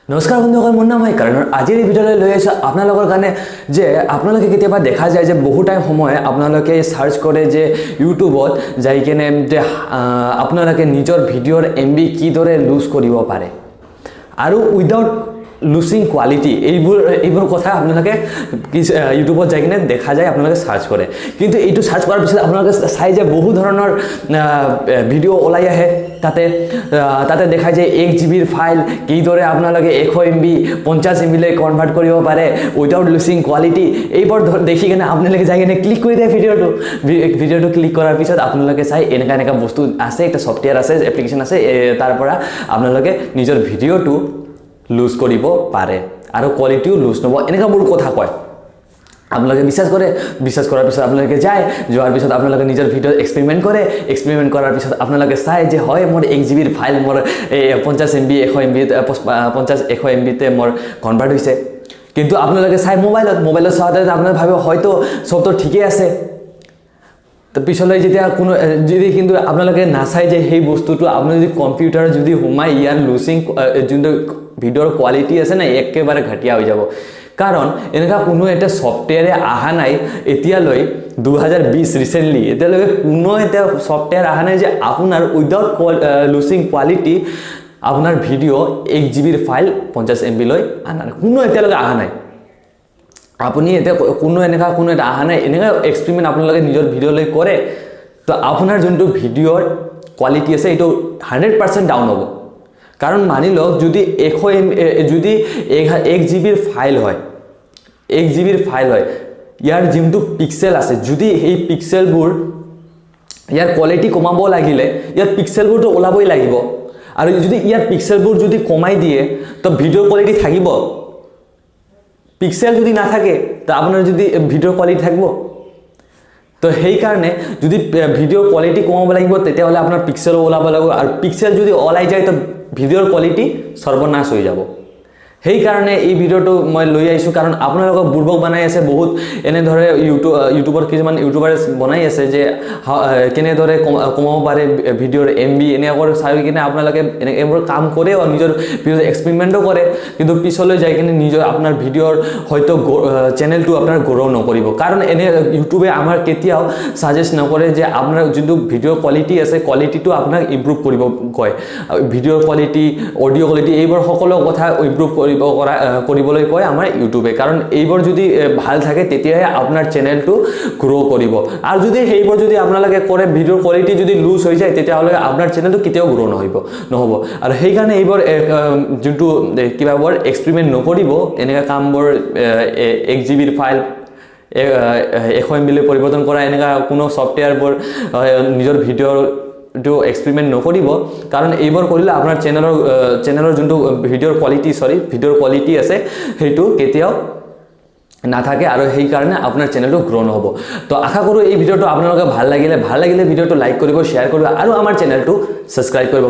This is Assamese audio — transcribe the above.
নমস্কাৰ বন্ধুসকল, মোৰ নাম কাৰণ। আজিৰ এই ভিডিঅ'লৈ লৈ আহিছোঁ আপোনালোকৰ কাৰণে যে আপোনালোকে কেতিয়াবা দেখা যায় যে বহু টাইম সময় আপোনালোকে সাৰ্চ কৰে যে ইউটিউবত যাই কিনে যে আপোনালোকে নিজৰ ভিডিঅ'ৰ MB কিদৰে লুজ কৰিব পাৰে আৰু উইদাউট লুজিং কোৱালিটি এইবোৰ কথা আপোনালোকে ইউটিউবত যাই কিনে দেখা যায়, আপোনালোকে সাৰ্চ কৰে। কিন্তু এইটো সাৰ্চ কৰাৰ পিছত আপোনালোকে চাই যে বহু ধৰণৰ ভিডিঅ' ওলাই আহে। তাতে দেখায় যে 1 GB ফাইল কিদৰে আপোনালোকে 100 MB 50 MB লৈ কনভাৰ্ট কৰিব পাৰে উইদাউট লুজিং কোৱালিটি। এইবোৰ দেখি কিনে আপোনালোকে যাই কিনে ক্লিক কৰি দিয়ে ভিডিঅ'টো ক্লিক কৰাৰ পিছত আপোনালোকে চাই এনেকা বস্তু আছে, এটা ছফ্টৱেৰ আছে, এপ্লিকেশ্যন আছে, তাৰ পৰা আপোনালোকে নিজৰ ভিডিঅ'টো লুজ কৰিব পাৰে আৰু কোৱালিটিও লুজ নহ'ব, এনেকাবোৰ কথা কয়। আপোনালোকে বিশ্বাস কৰাৰ পিছত আপোনালোকে যোৱাৰ পিছত আপোনালোকে নিজৰ ভিডিঅ' এক্সপেৰিমেণ্ট কৰাৰ পিছত আপোনালোকে চাই যে হয় মোৰ 1 GB ফাইল মোৰ 50 MB 100 MB 50-100 MBতে মোৰ কনভাৰ্ট হৈছে। কিন্তু আপোনালোকে চাই মোবাইলত চাওঁতে আপোনালোকে ভাবে হয়তো চবটো ঠিকেই আছে। তো পিছলৈ যেতিয়া কিন্তু আপোনালোকে নাচাই যে সেই বস্তুটো আপুনি যদি কম্পিউটাৰত যদি সোমাই ইয়াৰ লুজিং যোনটো ভিডিঅ'ৰ কোৱালিটি আছে না একেবাৰে ঘটিয়া হৈ যাব। কাৰণ এনেকুৱা কোনো এটা ছফ্টৱেৰে অহা নাই এতিয়ালৈ 2020 ৰিচেণ্টলি এতিয়ালৈকে কোনো এটা ছফ্টৱেৰ অহা নাই যে আপোনাৰ উইদাউট লুজিং কোৱালিটি আপোনাৰ ভিডিঅ' 1 GB ফাইল 50 MB লৈ আনাৰ কোনো এতিয়ালৈকে অহা নাই। আপুনি এতিয়া কোনো এটা অহা নাই, এনেকুৱা এক্সপেৰিমেণ্ট আপোনালোকে নিজৰ ভিডিঅ'লৈ কৰে তো আপোনাৰ যোনটো ভিডিঅ'ৰ কোৱালিটি আছে এইটো 100% ডাউন হ'ব। কাৰণ মানি লওক যদি 1 GB ফাইল হয়, 1 GB ফাইল হয়, ইয়াৰ যোনটো পিক্সেল আছে, যদি এই পিক্সেলবোৰ ইয়াৰ কোৱালিটি কমাব লাগিলে ইয়াৰ পিক্সেলবোৰটো ওলাবই লাগিব। আৰু যদি ইয়াৰ পিক্সেলবোৰ যদি কমাই দিয়ে তো ভিডিঅ'ৰ কোৱালিটি থাকিব। পিক্সেল যদি নাথাকে তো আপোনাৰ যদি ভিডিঅ'ৰ কোৱালিটি থাকিব। তো সেইকাৰণে যদি ভিডিঅ'ৰ কোৱালিটি কমাব লাগিব তেতিয়াহ'লে আপোনাৰ পিক্সেলো ওলাব লাগিব, আৰু পিক্সেল যদি ওলাই যায় তো ভিডিঅ'ৰ কোৱালিটি সৰ্বনাশ হৈ যাব। সেইকাৰণে এই ভিডিঅ'টো মই লৈ আহিছোঁ, কাৰণ আপোনালোকক বুৰ্বক বনাই আছে বহুত। এনেদৰে ইউটিউবৰ কিছুমান ইউটিউবাৰে বনাই আছে যে কেনেদৰে কমাব পাৰে ভিডিঅ'ৰ MB, এনেকৈ চাই কিনে আপোনালোকে এইবোৰ কাম কৰে আৰু নিজৰ ভিডিঅ'ত এক্সপেৰিমেণ্টো কৰে। কিন্তু পিছলৈ যাই কিনে নিজৰ আপোনাৰ ভিডিঅ'ৰ হয়তো চেনেলটো আপোনাৰ গ্ৰ' নকৰিব। কাৰণ ইউটিউবে আমাৰ কেতিয়াও ছাজেষ্ট নকৰে যে আপোনাৰ যোনটো ভিডিঅ'ৰ কোৱালিটি আছে কোৱালিটিটো আপোনাক ইম্প্ৰুভ কৰিব কয়। ভিডিঅ'ৰ কোৱালিটি, অডিঅ' কোৱালিটি এইবোৰ সকলো কথা ইম্প্ৰুভ কৰিবলৈ কয় আমাৰ ইউটিউবে। কাৰণ এইবোৰ যদি ভাল থাকে তেতিয়াহে আপোনাৰ চেনেলটো গ্ৰ' কৰিব। আৰু যদি সেইবোৰ যদি আপোনালোকে কৰে ভিডিঅ'ৰ কোৱালিটি যদি লুজ হৈ যায় তেতিয়াহ'লে আপোনাৰ চেনেলটো কেতিয়াও গ্ৰ' নহ'ব। আৰু সেইকাৰণে এইবোৰ যোনটো কিবাবোৰ এক্সপেৰিমেণ্ট নকৰিব, এনেকুৱা কামবোৰ 1 GB ফাইল 100 MB লৈ পৰিৱৰ্তন কৰা এনেকুৱা কোনো ছফ্টৱেৰবোৰ নিজৰ ভিডিঅ'টো এক্সপেৰিমেণ্ট নকৰিব। কাৰণ এইবোৰ কৰিলে আপোনাৰ চেনেলৰ যোনটো ভিডিঅ'ৰ কোৱালিটি আছে সেইটো কেতিয়াও নাথাকে, আৰু সেইকাৰণে আপোনাৰ চেনেলটো গ্ৰ' নহ'ব। তো আশা কৰোঁ এই ভিডিঅ'টো আপোনালোকে ভাল লাগিলে ভিডিঅ'টো লাইক কৰিব, শ্বেয়াৰ কৰিব আৰু আমাৰ চেনেলটো ছাবস্ক্ৰাইব কৰিব।